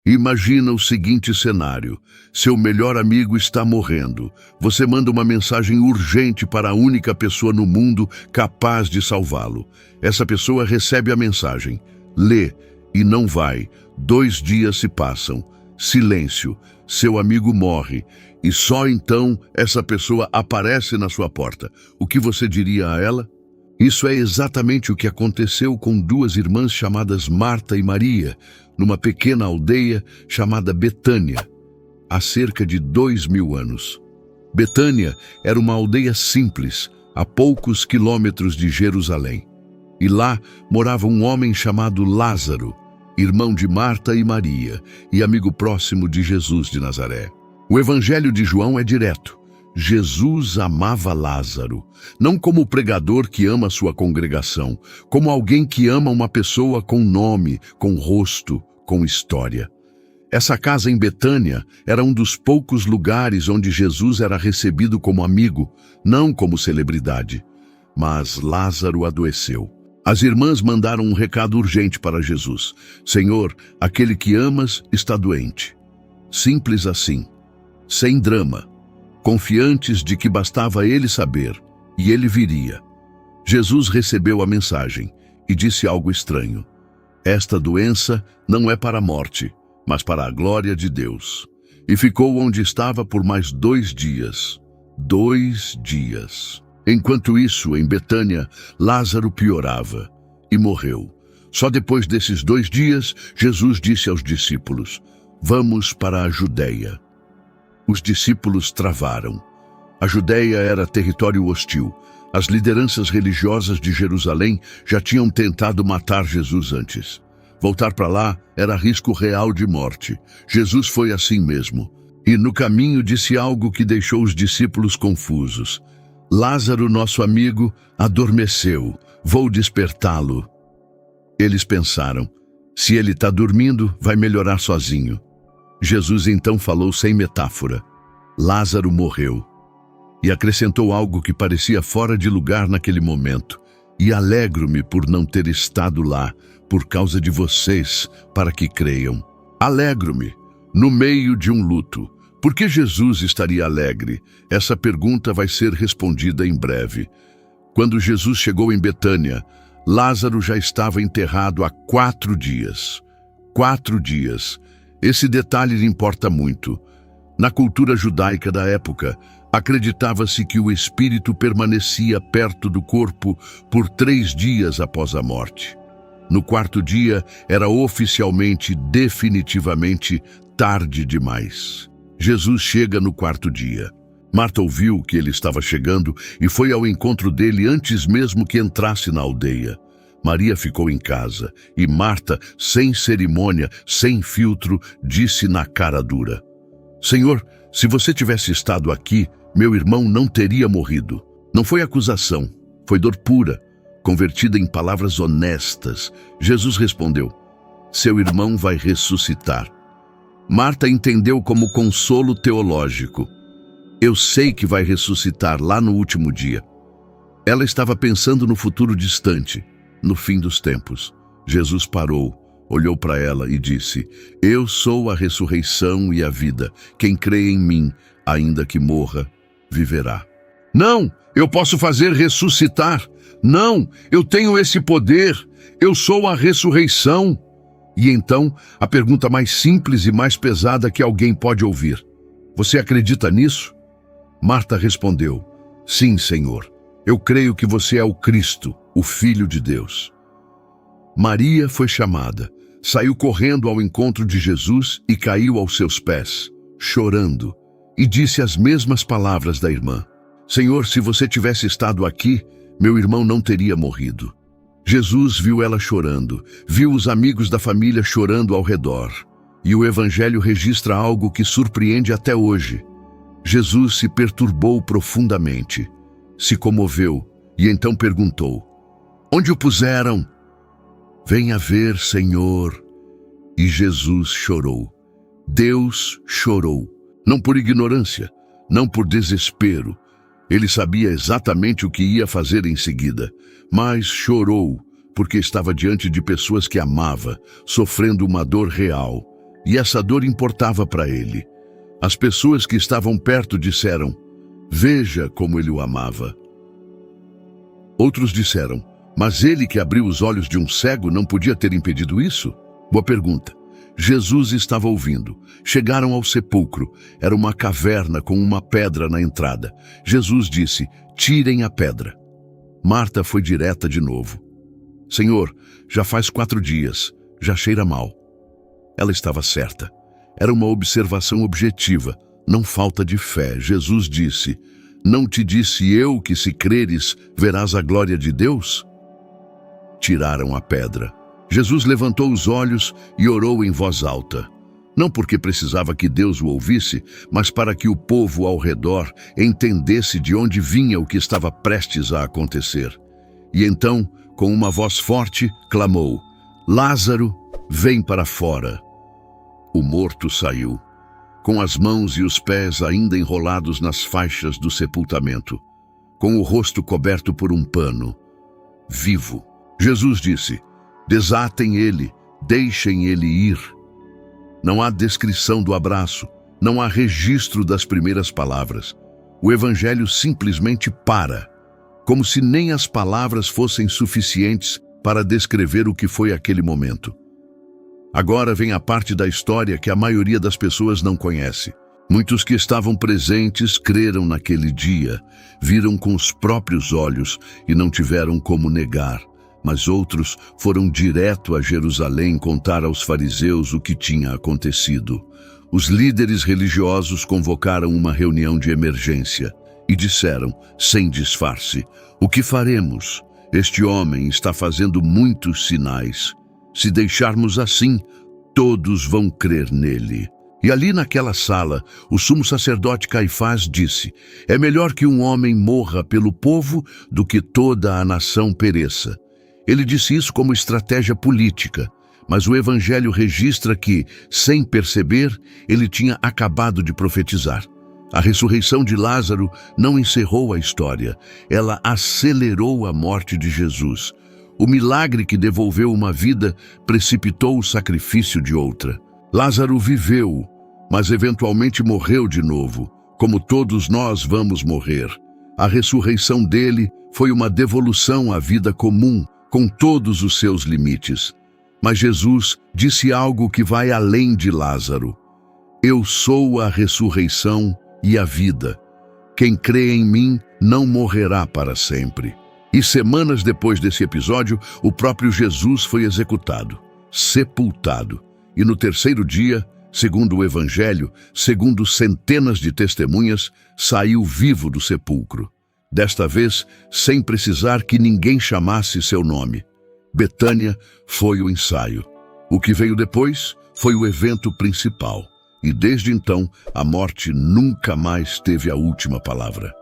Imagina o seguinte cenário: seu melhor amigo está morrendo. Você manda uma mensagem urgente para a única pessoa no mundo capaz de salvá-lo. Essa pessoa recebe a mensagem, lê e não vai. 2 dias se passam. Silêncio. Seu amigo morre. E só então essa pessoa aparece na sua porta. O que você diria a ela? Isso é exatamente o que aconteceu com 2 irmãs chamadas Marta e Maria, numa pequena aldeia chamada Betânia, há cerca de 2000 anos. Betânia era uma aldeia simples, a poucos quilômetros de Jerusalém. E lá morava um homem chamado Lázaro, irmão de Marta e Maria, e amigo próximo de Jesus de Nazaré. O Evangelho de João é direto. Jesus amava Lázaro, não como o pregador que ama sua congregação, como alguém que ama uma pessoa com nome, com rosto, com história. Essa casa em Betânia era um dos poucos lugares onde Jesus era recebido como amigo, não como celebridade. Mas Lázaro adoeceu. As irmãs mandaram um recado urgente para Jesus: Senhor, aquele que amas está doente. Simples assim, sem drama, confiantes de que bastava ele saber, e ele viria. Jesus recebeu a mensagem e disse algo estranho: esta doença não é para a morte, mas para a glória de Deus. E ficou onde estava por mais 2 dias. 2 dias. Enquanto isso, em Betânia, Lázaro piorava e morreu. Só depois desses 2 dias, Jesus disse aos discípulos: vamos para a Judeia. Os discípulos travaram. A Judeia era território hostil. As lideranças religiosas de Jerusalém já tinham tentado matar Jesus antes. Voltar para lá era risco real de morte. Jesus foi assim mesmo. E no caminho disse algo que deixou os discípulos confusos: Lázaro, nosso amigo, adormeceu. Vou despertá-lo. Eles pensaram: se ele está dormindo, vai melhorar sozinho. Jesus então falou sem metáfora: Lázaro morreu. E acrescentou algo que parecia fora de lugar naquele momento: e alegro-me por não ter estado lá, por causa de vocês, para que creiam. Alegro-me, no meio de um luto. Por que Jesus estaria alegre? Essa pergunta vai ser respondida em breve. Quando Jesus chegou em Betânia, Lázaro já estava enterrado há 4 dias. 4 dias. Esse detalhe lhe importa muito. Na cultura judaica da época, acreditava-se que o espírito permanecia perto do corpo por 3 dias após a morte. No 4º dia, era oficialmente, definitivamente, tarde demais. Jesus chega no 4º dia. Marta ouviu que ele estava chegando e foi ao encontro dele antes mesmo que entrasse na aldeia. Maria ficou em casa e Marta, sem cerimônia, sem filtro, disse na cara dura: Senhor, se você tivesse estado aqui, meu irmão não teria morrido. Não foi acusação, foi dor pura, convertida em palavras honestas. Jesus respondeu: seu irmão vai ressuscitar. Marta entendeu como consolo teológico: eu sei que vai ressuscitar lá no último dia. Ela estava pensando no futuro distante, no fim dos tempos. Jesus parou, olhou para ela e disse: eu sou a ressurreição e a vida. Quem crê em mim, ainda que morra, viverá. Não, eu posso fazer ressuscitar. Não, eu tenho esse poder. Eu sou a ressurreição. E então, a pergunta mais simples e mais pesada que alguém pode ouvir: você acredita nisso? Marta respondeu: sim, Senhor. Eu creio que você é o Cristo, o Filho de Deus. Maria foi chamada, saiu correndo ao encontro de Jesus e caiu aos seus pés, chorando, e disse as mesmas palavras da irmã: Senhor, se você tivesse estado aqui, meu irmão não teria morrido. Jesus viu ela chorando, viu os amigos da família chorando ao redor. E o Evangelho registra algo que surpreende até hoje. Jesus se perturbou profundamente, se comoveu e então perguntou: onde o puseram? Venha ver, Senhor. E Jesus chorou. Deus chorou, não por ignorância, não por desespero. Ele sabia exatamente o que ia fazer em seguida, mas chorou porque estava diante de pessoas que amava, sofrendo uma dor real. e essa dor importava para ele. As pessoas que estavam perto disseram: "Veja como ele o amava." Outros disseram: "Mas ele que abriu os olhos de um cego não podia ter impedido isso?" Boa pergunta. Jesus estava ouvindo. Chegaram ao sepulcro. Era uma caverna com uma pedra na entrada. Jesus disse: "Tirem a pedra." Marta foi direta de novo. "Senhor, já faz 4 dias. Já cheira mal." Ela estava certa. Era uma observação objetiva, não falta de fé. Jesus disse: "Não te disse eu que, se creres, verás a glória de Deus?" Tiraram a pedra. Jesus levantou os olhos e orou em voz alta. Não porque precisava que Deus o ouvisse, mas para que o povo ao redor entendesse de onde vinha o que estava prestes a acontecer. E então, com uma voz forte, clamou: "Lázaro, vem para fora." O morto saiu, com as mãos e os pés ainda enrolados nas faixas do sepultamento, com o rosto coberto por um pano, vivo. Jesus disse: "Desatem ele, deixem ele ir." Não há descrição do abraço, não há registro das primeiras palavras. O evangelho simplesmente para, como se nem as palavras fossem suficientes para descrever o que foi aquele momento. Agora vem a parte da história que a maioria das pessoas não conhece. Muitos que estavam presentes creram naquele dia, viram com os próprios olhos e não tiveram como negar. Mas outros foram direto a Jerusalém contar aos fariseus o que tinha acontecido. Os líderes religiosos convocaram uma reunião de emergência e disseram, sem disfarce: "O que faremos? Este homem está fazendo muitos sinais. Se deixarmos assim, todos vão crer nele." E ali naquela sala, o sumo sacerdote Caifás disse: "É melhor que um homem morra pelo povo do que toda a nação pereça." Ele disse isso como estratégia política, mas o evangelho registra que, sem perceber, ele tinha acabado de profetizar. A ressurreição de Lázaro não encerrou a história, ela acelerou a morte de Jesus. O milagre que devolveu uma vida precipitou o sacrifício de outra. Lázaro viveu, mas eventualmente morreu de novo, como todos nós vamos morrer. A ressurreição dele foi uma devolução à vida comum, com todos os seus limites. Mas Jesus disse algo que vai além de Lázaro: "Eu sou a ressurreição e a vida. Quem crê em mim não morrerá para sempre." E semanas depois desse episódio, o próprio Jesus foi executado, sepultado. E no terceiro dia, segundo o Evangelho, segundo centenas de testemunhas, saiu vivo do sepulcro. Desta vez, sem precisar que ninguém chamasse seu nome. Betânia foi o ensaio. O que veio depois foi o evento principal. E desde então, a morte nunca mais teve a última palavra.